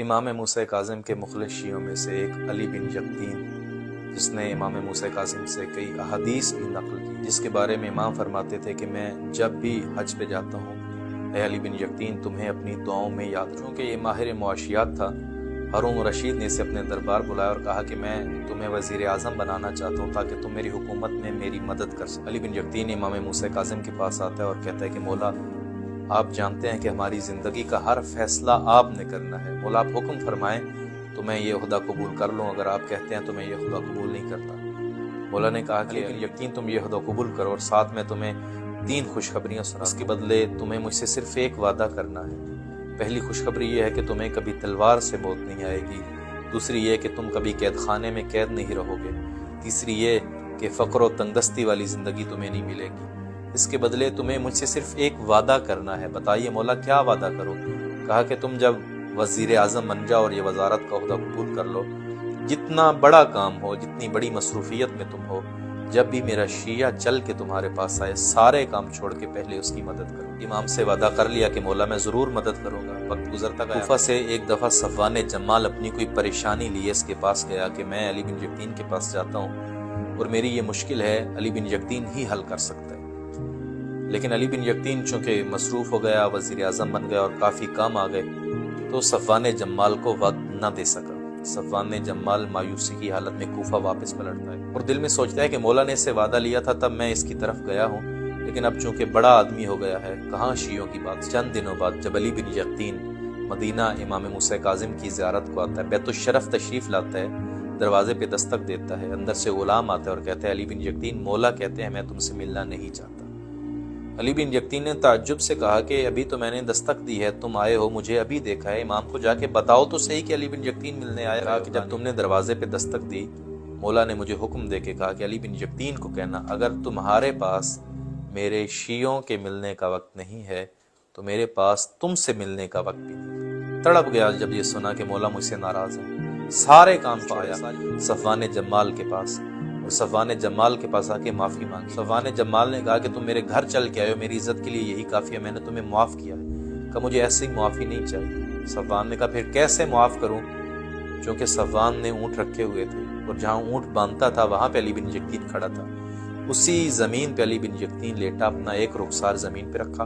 امام موسیٰ کاظم کے مخلص شیعوں میں سے ایک علی بن یقطین، جس نے امام موسیٰ کاظم سے کئی احادیث بھی نقل کی، جس کے بارے میں امام فرماتے تھے کہ میں جب بھی حج پہ جاتا ہوں، اے علی بن یقطین تمہیں اپنی دعاؤں میں یاد رکھوں۔ کہ یہ ماہر معاشیات تھا، ہارون رشید نے اسے اپنے دربار بلایا اور کہا کہ میں تمہیں وزیر اعظم بنانا چاہتا ہوں تاکہ تم میری حکومت میں میری مدد کر سکو۔ علی بن یقطین امام موسیٰ کاظم کے پاس آتا ہے اور کہتا ہے کہ مولا، آپ جانتے ہیں کہ ہماری زندگی کا ہر فیصلہ آپ نے کرنا ہے، مولا آپ حکم فرمائیں تو میں یہ عہدہ قبول کر لوں، اگر آپ کہتے ہیں تو میں یہ عہدہ قبول نہیں کرتا۔ مولا نے کہا کہ یقین تم یہ عہدہ قبول کرو اور ساتھ میں تمہیں 3 خوشخبریاں سنا، اس کے بدلے تمہیں مجھ سے صرف ایک وعدہ کرنا ہے۔ پہلی خوشخبری یہ ہے کہ تمہیں کبھی تلوار سے موت نہیں آئے گی، دوسری یہ کہ تم کبھی قید خانے میں قید نہیں رہو گے، تیسری یہ کہ فقر و تنگدستی والی زندگی تمہیں نہیں ملے گی، اس کے بدلے تمہیں مجھ سے صرف ایک وعدہ کرنا ہے۔ بتائیے مولا کیا وعدہ کرو؟ کہا کہ تم جب وزیر اعظم بن جاؤ اور یہ وزارت کا عہدہ قبول کر لو، جتنا بڑا کام ہو، جتنی بڑی مصروفیت میں تم ہو، جب بھی میرا شیعہ چل کے تمہارے پاس آئے، سارے کام چھوڑ کے پہلے اس کی مدد کرو۔ امام سے وعدہ کر لیا کہ مولا میں ضرور مدد کروں گا۔ وقت گزرتا گیا، کوفہ سے ایک دفعہ صفوان جمال اپنی کوئی پریشانی لیے اس کے پاس گیا کہ میں علی بن یقطین کے پاس جاتا ہوں اور میری یہ مشکل ہے، علی بن یقطین ہی حل کر سکتا ہے۔ لیکن علی بن یقطین چونکہ مصروف ہو گیا، وزیر اعظم بن گیا اور کافی کام آ گئے، تو صفوان جمال کو وقت نہ دے سکا۔ صفوان جمال مایوسی کی حالت میں کوفہ واپس پلٹتا ہے اور دل میں سوچتا ہے کہ مولا نے اس سے وعدہ لیا تھا تب میں اس کی طرف گیا ہوں، لیکن اب چونکہ بڑا آدمی ہو گیا ہے، کہاں شیعوں کی بات۔ چند دنوں بعد جب علی بن یقطین مدینہ امام موسیٰ کاظم کی زیارت کو آتا ہے، بیت الشرف تشریف لاتا ہے، دروازے پہ دستک دیتا ہے، اندر سے غلام آتا ہے اور کہتا ہے علی بن یقطین مولا کہتے ہیں میں تم سے ملنا نہیں چاہتا۔ علی بن یقطین نے تعجب سے کہا کہ ابھی تو میں نے دستک دی ہے، تم آئے ہو، مجھے ابھی دیکھا ہے، امام کو جا کے بتاؤ تو صحیح کہ علی بن یقطین ملنے آیا۔ کہا کہ جب تم نے دروازے پہ دستک دی، مولا نے مجھے حکم دے کے کہا کہ علی بن یقطین کو کہنا اگر تمہارے پاس میرے شیعوں کے ملنے کا وقت نہیں ہے تو میرے پاس تم سے ملنے کا وقت بھی نہیں۔ تڑپ گیا جب یہ سنا کہ مولا مجھ سے ناراض ہے، سارے کام چھوڑا، صفوان جمال کے پاس، اور صفوان جمال کے پاس آ کے معافی مانگی۔ صفوان جمال نے کہا کہ تم میرے گھر چل کے آئے ہو، میری عزت کے لیے یہی کافی ہے، میں نے تمہیں معاف کیا ہے۔ کہ مجھے ایسی معافی نہیں چاہیے۔ صفوان نے کہا پھر کیسے معاف کروں؟ چونکہ صفوان نے اونٹ رکھے ہوئے تھے اور جہاں اونٹ باندھتا تھا وہاں پہ علی بن یقطین کھڑا تھا، اسی زمین پہ علی بن یقطین لیٹا، اپنا ایک رخسار زمین پہ رکھا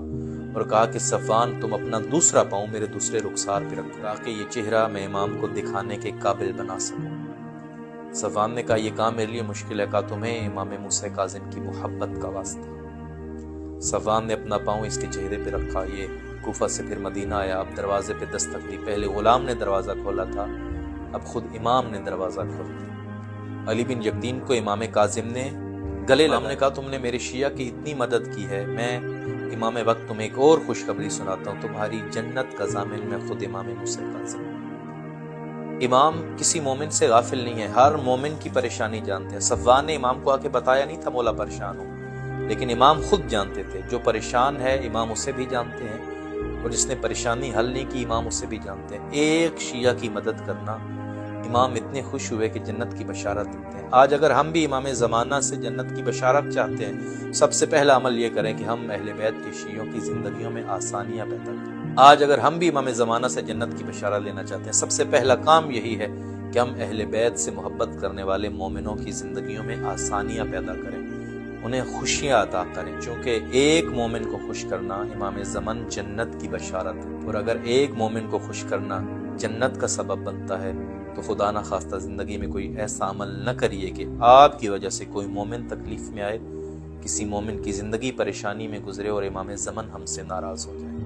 اور کہا کہ صفوان تم اپنا دوسرا پاؤں میرے دوسرے رخسار پہ رکھو تاکہ یہ چہرہ میں امام کو دکھانے کے قابل بنا سکوں۔ صفوان نے کہا یہ کام میرے لیے مشکل ہے، کہا تمہیں امام موسیٰ کاظم کی محبت کا واسطہ۔ صفوان نے اپنا پاؤں اس کے چہرے پہ رکھا، یہ کوفہ سے پھر مدینہ آیا، اب دروازے پہ دستک دی، پہلے غلام نے دروازہ کھولا تھا، اب خود امام نے دروازہ کھول دیا۔ علی بن یقطین کو امام کاظم نے گلے لگا، نے کہا تم نے میرے شیعہ کی اتنی مدد کی ہے، میں امام وقت تمہیں ایک اور خوشخبری سناتا ہوں، تمہاری جنت کا ضامن میں خود امام موسیٰ کاظم۔ امام کسی مومن سے غافل نہیں ہے، ہر مومن کی پریشانی جانتے ہیں۔ صفوان نے امام کو آ کے بتایا نہیں تھا مولا پریشان ہو، لیکن امام خود جانتے تھے، جو پریشان ہے امام اسے بھی جانتے ہیں اور جس نے پریشانی حل نہیں کی امام اسے بھی جانتے ہیں۔ ایک شیعہ کی مدد کرنا، امام اتنے خوش ہوئے کہ جنت کی بشارت دیتے ہیں۔ آج اگر ہم بھی امام زمانہ سے جنت کی بشارت چاہتے ہیں، سب سے پہلا عمل یہ کریں کہ ہم اہل بیت کے شیعوں کی زندگیوں میں آسانیاں پیدا کریں۔ آج اگر ہم بھی امام زمانہ سے جنت کی بشارت لینا چاہتے ہیں، سب سے پہلا کام یہی ہے کہ ہم اہل بیت سے محبت کرنے والے مومنوں کی زندگیوں میں آسانیاں پیدا کریں، انہیں خوشیاں عطا کریں، چونکہ ایک مومن کو خوش کرنا امام زمن جنت کی بشارت ہے، اور اگر ایک مومن کو خوش کرنا جنت کا سبب بنتا ہے تو خدا نہ خواستہ زندگی میں کوئی ایسا عمل نہ کریے کہ آپ کی وجہ سے کوئی مومن تکلیف میں آئے، کسی مومن کی زندگی پریشانی میں گزرے اور امام زمن ہم سے ناراض ہو جائے۔